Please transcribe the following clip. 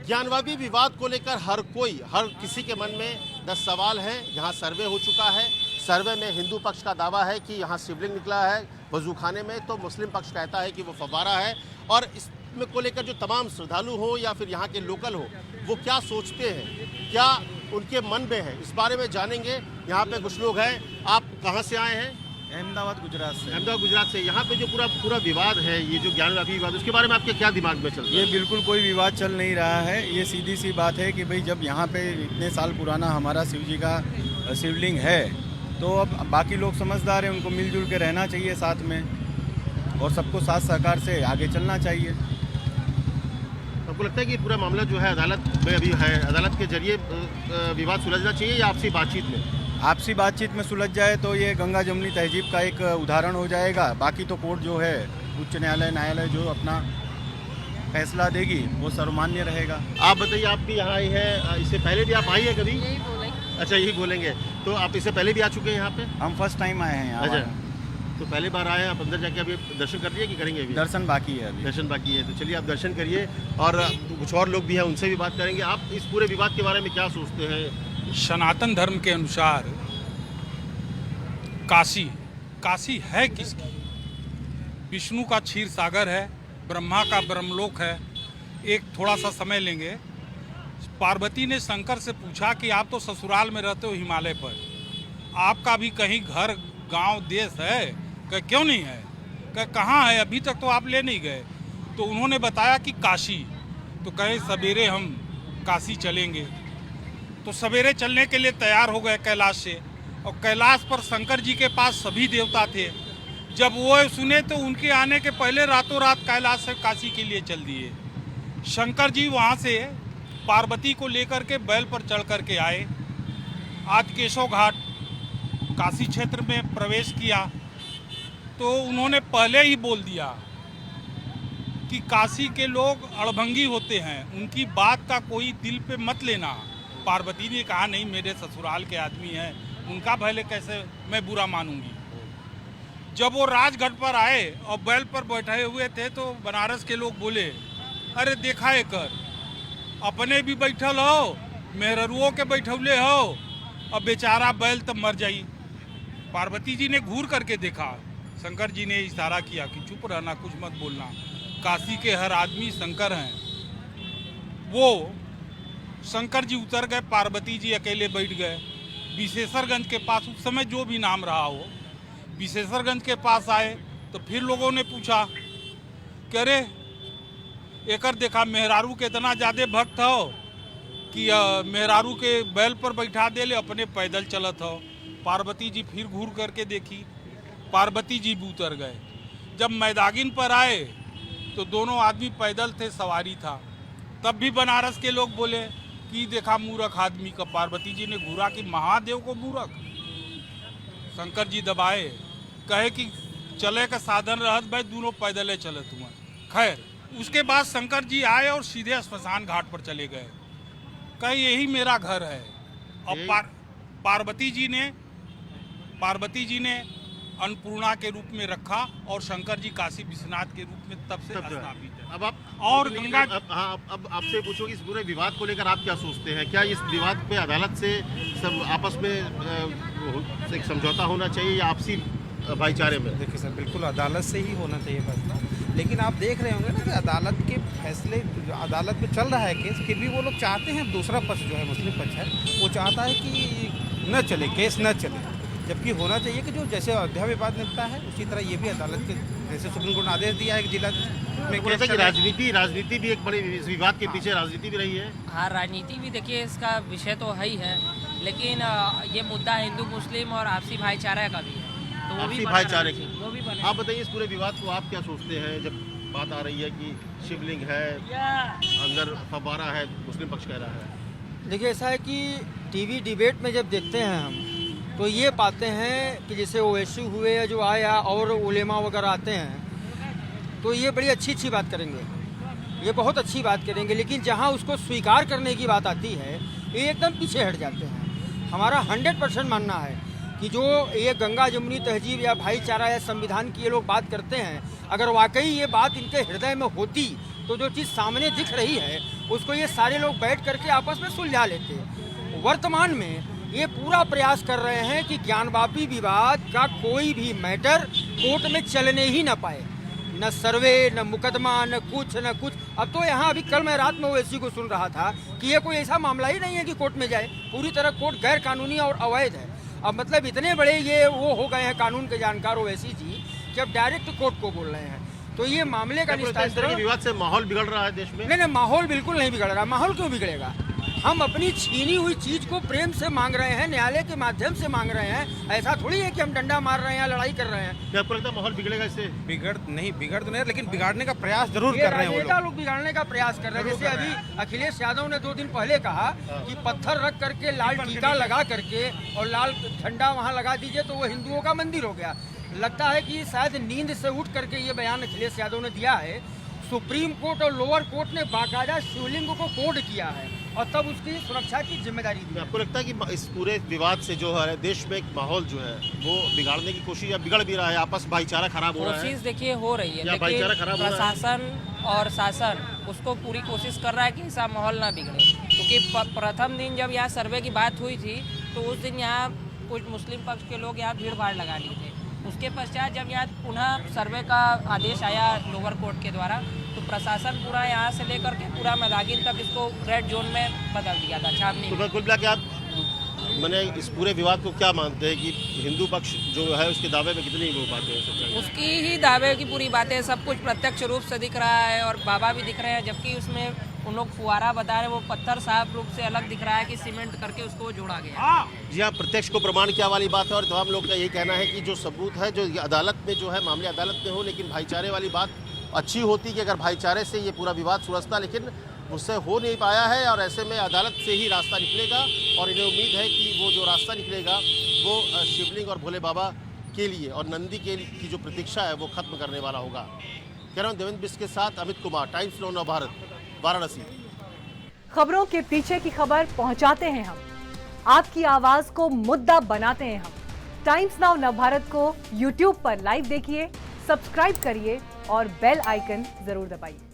ज्ञानवापी विवाद को लेकर हर किसी के मन में 10 सवाल हैं। यहाँ सर्वे हो चुका है। सर्वे में हिंदू पक्ष का दावा है कि यहाँ शिवलिंग निकला है वजूखाने में, तो मुस्लिम पक्ष कहता है कि वो फव्वारा है। और इसमें को लेकर जो तमाम श्रद्धालु हो या फिर यहाँ के लोकल हो, वो क्या सोचते हैं, क्या उनके मन में है, इस बारे में जानेंगे। यहाँ पे कुछ लोग हैं। आप कहाँ से आए हैं? अहमदाबाद गुजरात से। अहमदाबाद गुजरात से। यहाँ पे जो पूरा विवाद है, ये जो ज्ञानवापी विवाद, उसके बारे में आपके क्या दिमाग में चल रहा है? ये बिल्कुल कोई विवाद चल नहीं रहा है। ये सीधी सी बात है कि भाई जब यहाँ पे इतने साल पुराना हमारा शिव जी का शिवलिंग है, तो अब बाकी लोग समझदार हैं, उनको मिलजुल के रहना चाहिए साथ में, और सबको साथ सहकार से आगे चलना चाहिए। आपको लगता है कि पूरा मामला जो है अदालत में अभी है, अदालत के जरिए विवाद सुलझना चाहिए या आपसी बातचीत में? आपसी बातचीत में सुलझ जाए तो ये गंगा जमुनी तहजीब का एक उदाहरण हो जाएगा। बाकी तो कोर्ट जो है, उच्च न्यायालय जो अपना फैसला देगी वो सर्वमान्य रहेगा। आप बताइए, आप भी यहाँ आई हैं, इससे पहले भी आप आई है कभी? यही बोलेंगे। अच्छा, यही बोलेंगे। तो आप इससे पहले भी आ चुके हैं यहाँ पे? हम फर्स्ट टाइम आए हैं यहाँ। अच्छा, तो पहले बार आए हैं आप। अंदर जाके अभी दर्शन कर लिए कि करेंगे अभी? दर्शन बाकी है अभी। दर्शन बाकी है, तो चलिए आप दर्शन करिए। और कुछ और लोग भी हैं, उनसे भी बात करेंगे। आप इस पूरे विवाद के बारे में क्या सोचते हैं? सनातन धर्म के अनुसार काशी है किसकी? विष्णु का क्षीर सागर है, ब्रह्मा का ब्रह्मलोक है। एक थोड़ा सा समय लेंगे। पार्वती ने शंकर से पूछा कि आप तो ससुराल में रहते हो हिमालय पर, आपका भी कहीं घर गांव देश है? कह क्यों नहीं है? कह कहाँ है? अभी तक तो आप ले नहीं गए। तो उन्होंने बताया कि काशी। तो कहे सवेरे हम काशी चलेंगे। तो सवेरे चलने के लिए तैयार हो गए कैलाश से, और कैलाश पर शंकर जी के पास सभी देवता थे। जब वो सुने तो उनके आने के पहले रातों रात कैलाश से काशी के लिए चल दिए। शंकर जी वहाँ से पार्वती को लेकर के बैल पर चढ़ कर के आए। आज केशव घाट काशी क्षेत्र में प्रवेश किया तो उन्होंने पहले ही बोल दिया कि काशी के लोग अड़भंगी होते हैं, उनकी बात का कोई दिल पे मत लेना। पार्वती ने कहा नहीं, मेरे ससुराल के आदमी हैं, उनका भले कैसे मैं बुरा मानूंगी। जब वो राजघाट पर आए और बैल पर बैठे हुए थे तो बनारस के लोग बोले, अरे देखा है कर, अपने भी बैठल हो, मेहरुओं के बैठौले हो, अब बेचारा बैल तब मर जाई। पार्वती जी ने घूर करके देखा, शंकर जी ने इशारा किया कि चुप रहना, कुछ मत बोलना, काशी के हर आदमी शंकर हैं। वो शंकर जी उतर गए, पार्वती जी अकेले बैठ गए। विशेषरगंज के पास, उस समय जो भी नाम रहा हो, विशेषरगंज के पास आए तो फिर लोगों ने पूछा कि अरे एकर देखा मेहरारू के इतना ज़्यादा भक्त हो कि मेहरारू के बैल पर बैठा दे ले, अपने पैदल चलत हो। पार्वती जी फिर घूर करके देखी, पार्वती जी भी उतर गए। जब मैदागिन पर आए तो दोनों आदमी पैदल थे, सवारी था। तब भी बनारस के लोग बोले कि देखा मूर्ख आदमी का। पार्वती जी ने घूरा कि महादेव को मूर्ख। शंकर जी दबाए, कहे कि चले का साधन रहत भाई, दोनों पैदल चलत हुआ। खैर उसके बाद शंकर जी आए और सीधे स्मशान घाट पर चले गए। कहे यही मेरा घर है। और पार्वती जी ने अन्नपूर्णा के रूप में रखा और शंकर जी काशी विश्वनाथ के रूप में तब से स्थापित है। अब आप और गंगा, अब आपसे पूछो कि इस पूरे विवाद को लेकर आप क्या सोचते हैं? क्या इस विवाद पे अदालत से सब आपस में एक समझौता होना चाहिए या आपसी भाईचारे में? देखिए सर, बिल्कुल अदालत से ही होना चाहिए फैसला। लेकिन आप देख रहे होंगे ना कि अदालत के फैसले, अदालत में चल रहा है केस, फिर भी वो लोग चाहते हैं, दूसरा पक्ष जो है मुस्लिम पक्ष है, वो चाहता है कि न चले, केस न चले। जबकि होना चाहिए कि जो जैसे अयोध्या विवाद निपटा है उसी तरह ये भी अदालत के, जैसे सुप्रीम कोर्ट ने आदेश दिया है कि जिला में राजनीति भी एक बड़े इस विवाद के पीछे राजनीति भी रही है। हाँ, राजनीति भी देखिए इसका विषय तो है ही है, लेकिन ये मुद्दा हिंदू मुस्लिम और आपसी भाईचारा का भी है, तो वो भी भाईचारे की। वो भी बने। आप बताइए, इस पूरे विवाद को आप क्या सोचते हैं? जब बात आ रही है कि शिवलिंग है, अंदर फव्वारा है, मुस्लिम पक्ष कह रहा है। देखिए ऐसा है कि टीवी डिबेट में जब देखते हैं हम, तो ये पाते हैं कि जैसे ओवैसी हुए या जो आया और उलेमा वगैरह आते हैं, तो ये बड़ी अच्छी बात करेंगे, ये बहुत अच्छी बात करेंगे। लेकिन जहाँ उसको स्वीकार करने की बात आती है, ये एकदम पीछे हट जाते हैं। हमारा 100% मानना है कि जो ये गंगा जमुनी तहजीब या भाईचारा या संविधान की ये लोग बात करते हैं, अगर वाकई ये बात इनके हृदय में होती तो जो चीज़ सामने दिख रही है उसको ये सारे लोग बैठ करके आपस में सुलझा लेते हैं। वर्तमान में ये पूरा प्रयास कर रहे हैं कि ज्ञानवापी विवाद का कोई भी मैटर कोर्ट में चलने ही न पाए, न सर्वे, न मुकदमा, न कुछ। अब तो यहाँ अभी कल मैं रात में ओवैसी को सुन रहा था कि ये कोई ऐसा मामला ही नहीं है कि कोर्ट में जाए, पूरी तरह कोर्ट गैर कानूनी और अवैध है। अब मतलब इतने बड़े ये वो हो गए हैं कानून के जानकार ओवैसी जी, जब डायरेक्ट कोर्ट को बोल रहे हैं, तो ये मामले का निस्तारण। विवाद से माहौल बिगड़ रहा है देश में? नहीं, माहौल बिल्कुल नहीं बिगड़ रहा। माहौल क्यों बिगड़ेगा? हम अपनी छीनी हुई चीज को प्रेम से मांग रहे हैं, न्यायालय के माध्यम से मांग रहे हैं। ऐसा थोड़ी है कि हम डंडा मार रहे हैं या लड़ाई कर रहे हैं। क्या आपको लगता है माहौल बिगड़ेगा इससे? बिगड़ तो नहीं, लेकिन बिगाड़ने का प्रयास जरूर कर रहे हैं वो राजनेता लोग बिगाड़ने का प्रयास कर रहे हैं। जैसे अभी अखिलेश यादव ने 2 दिन पहले कहा कि पत्थर रख करके लाल टीका लगा करके और लाल झंडा वहाँ लगा दीजिए तो वो हिंदुओं का मंदिर हो गया। लगता है कि शायद नींद से उठ करके ये बयान अखिलेश यादव ने दिया है। सुप्रीम कोर्ट और लोअर कोर्ट ने बाकायदा शिवलिंग को कोड किया है और तब उसकी सुरक्षा की जिम्मेदारी दी। आपको लगता है कि इस पूरे विवाद से जो है देश में एक माहौल जो है वो बिगाड़ने की कोशिश या बिगड़ भी रहा है, आपस भाईचारा खराब हो रहा है? कोशिश देखिए हो रही है, या भाईचारा खराब हो रहा है? प्रशासन और शासन उसको पूरी कोशिश कर रहा है कि ऐसा माहौल ना बिगड़े, क्योंकि प्रथम दिन जब यहाँ सर्वे की बात हुई थी तो उस दिन यहाँ कुछ मुस्लिम पक्ष के लोग यहाँ भीड़ भाड़ लगा लिए थे। उसके पश्चात जब यहाँ पुनः सर्वे का आदेश आया लोअर कोर्ट के द्वारा तो प्रशासन पूरा यहाँ से लेकर के पूरा मदागिन तक इसको रेड जोन में बदल दिया था, छावनी में। तो कुल मिला के आप मैंने इस पूरे विवाद को क्या मानते हैं कि हिंदू पक्ष जो है उसके दावे में कितनी वो बातें हैं सच्चाई? उसकी ही दावे की पूरी बातें, सब कुछ प्रत्यक्ष रूप से दिख रहा है और बाबा भी दिख रहे हैं, जबकि उसमें उन लोग फुआरा बता रहे हैं वो पत्थर साफ रूप से अलग दिख रहा है कि सीमेंट करके उसको जोड़ा गया। जी हाँ, प्रत्यक्ष को प्रमाण क्या वाली बात है और तमाम लोग का यही कहना है कि जो सबूत है जो अदालत में जो है मामले अदालत में हो, लेकिन भाईचारे वाली बात अच्छी होती कि अगर भाईचारे से ये पूरा विवाद सुलझता, लेकिन उससे हो नहीं पाया है और ऐसे में अदालत से ही रास्ता निकलेगा और इन्हें उम्मीद है कि वो जो रास्ता निकलेगा वो शिवलिंग और भोले बाबा के लिए और नंदी की जो प्रतीक्षा है वो खत्म करने वाला होगा। कह रहा हूँ देवेंद्र बिस्क के साथ अमित कुमार, टाइम्स नाउ नव भारत, वाराणसी। खबरों के पीछे की खबर पहुंचाते हैं हम, आपकी आवाज को मुद्दा बनाते हैं हम। टाइम्स नाउ नव भारत को यूट्यूब पर लाइव देखिए, सब्सक्राइब करिए और बेल आइकन जरूर दबाइए।